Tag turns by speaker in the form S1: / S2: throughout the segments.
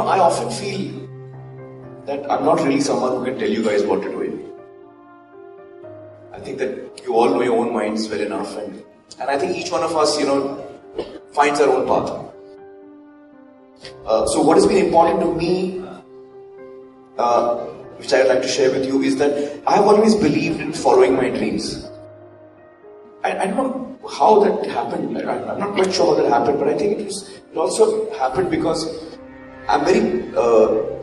S1: I often feel that I'm not really someone who can tell you guys what to do. I think that you all know your own minds well enough, and I think each one of us, finds our own path. So what has been important to me, which I would like to share with you, is that I have always believed in following my dreams. I don't know how that happened. I'm not quite sure how that happened, but I think it also happened because I'm very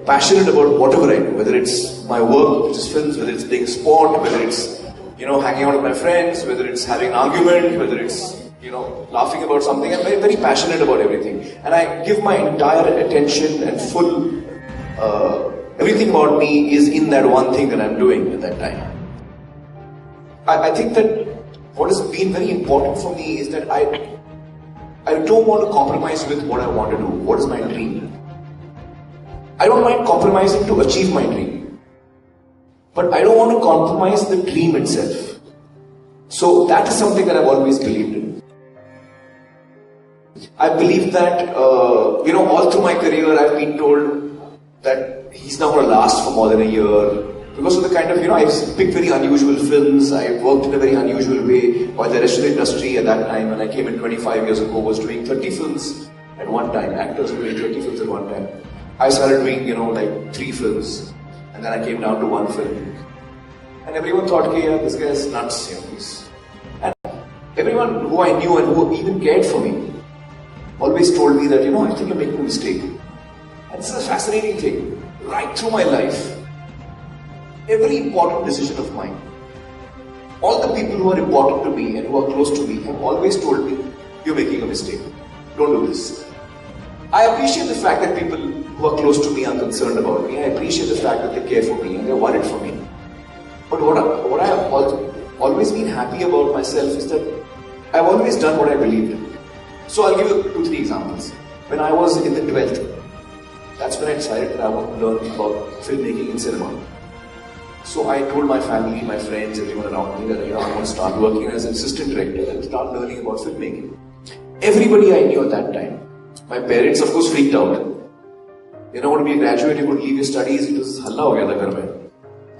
S1: passionate about whatever I do, whether it's my work, which is films, whether it's playing sport, whether it's hanging out with my friends, whether it's having an argument, whether it's laughing about something. I'm very, very passionate about everything, and I give my entire attention and full everything about me is in that one thing that I'm doing at that time. I think that what has been very important for me is that I don't want to compromise with what I want to do. What is my dream? I don't mind compromising to achieve my dream, but I don't want to compromise the dream itself. So that is something that I've always believed in. I believe that, all through my career I've been told that he's not going to last for more than a year because of the kind of, I've picked very unusual films, I worked in a very unusual way, while the rest of the industry at that time, when I came in 25 years ago, was doing 30 films at one time. Actors were doing 30 films at one time. I started doing, 3 films, and then I came down to 1 film. And everyone thought, okay, yeah, this guy is nuts, And everyone who I knew and who even cared for me always told me that, I think you're making a mistake. And this is a fascinating thing. Right through my life, every important decision of mine, all the people who are important to me and who are close to me have always told me, you're making a mistake. Don't do this. I appreciate the fact that people who are close to me are concerned about me. I appreciate the fact that they care for me and they're worried for me. But what I have always been happy about myself is that I've always done what I believed in. So I'll give you 2-3 examples. When I was in the 12th, that's when I decided that I want to learn about filmmaking in cinema. So I told my family, my friends, everyone around me that I want to start working as an assistant director and start learning about filmmaking. Everybody I knew at that time, my parents of course freaked out. To be a graduate, you could leave your studies, it was halla ho gaya tha ghar mein.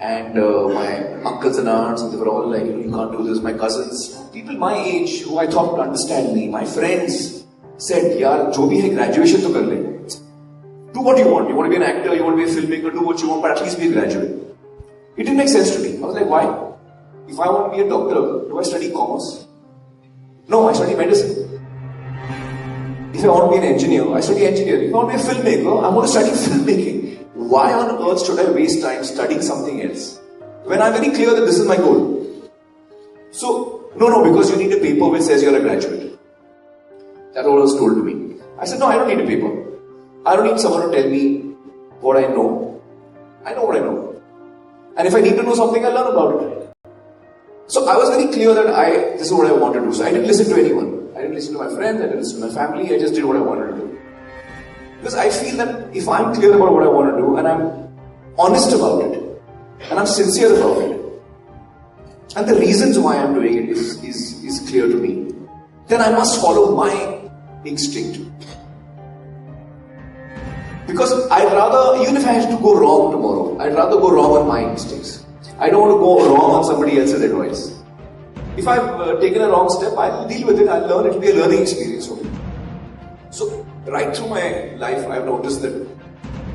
S1: And my uncles and aunts, they were all like, you can't do this. My cousins, people my age who I thought would understand me, my friends said, yaar, jo bhi hai, graduation to kar le. Do what you want. You want to be an actor, you want to be a filmmaker, do what you want, but at least be a graduate. It didn't make sense to me. I was like, why? If I want to be a doctor, do I study commerce? No, I study medicine. If I want to be an engineer, I study engineering. If I want to be a filmmaker, I want to study filmmaking. Why on earth should I waste time studying something else when I'm very clear that this is my goal? So, no, because you need a paper which says you're a graduate. That's what was told to me. I said, no, I don't need a paper. I don't need someone to tell me what I know. I know what I know. And if I need to know something, I'll learn about it. So I was very clear that this is what I want to do. So I didn't listen to anyone. I didn't listen to my friends, I didn't listen to my family, I just did what I wanted to do. Because I feel that if I'm clear about what I want to do and I'm honest about it and I'm sincere about it and the reasons why I'm doing it is clear to me, then I must follow my instinct. Because I'd rather, even if I had to go wrong tomorrow, I'd rather go wrong on my instincts. I don't want to go wrong on somebody else's advice. If I've taken a wrong step, I'll deal with it, I'll learn, it'll be a learning experience for me. So, right through my life, I've noticed that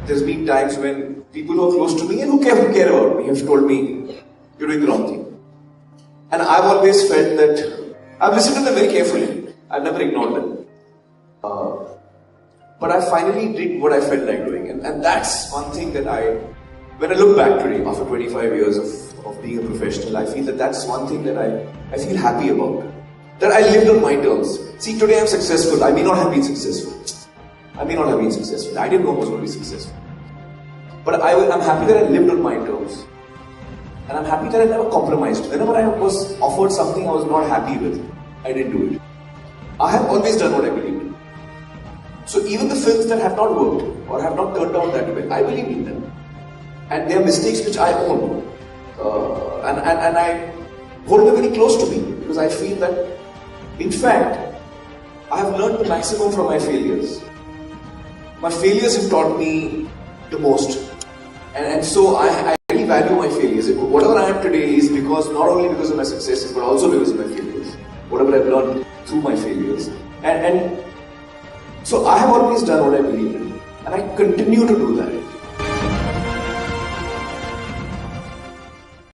S1: there's been times when people who are close to me and who care about me have told me, you're doing the wrong thing. And I've always felt that, I've listened to them very carefully, I've never ignored them. But I finally did what I felt like doing. And that's one thing that when I look back today, after 25 years of being a professional, I feel that that's one thing that I feel happy about. That I lived on my terms. See, today I'm successful. I may not have been successful. I didn't know I was going to be successful. But I'm happy that I lived on my terms. And I'm happy that I never compromised. Whenever I was offered something I was not happy with, I didn't do it. I have always done what I believed in. So even the films that have not worked or have not turned out that way, I believe in them. And there are mistakes which I own. And I hold them very close to me because I feel that, in fact, I have learned the maximum from my failures. my failures have taught me the most. And so I really value my failures. Whatever I am today is because, not only because of my successes, but also because of my failures. Whatever I've learned through my failures. And so I have always done what I believe in. And I continue to do that.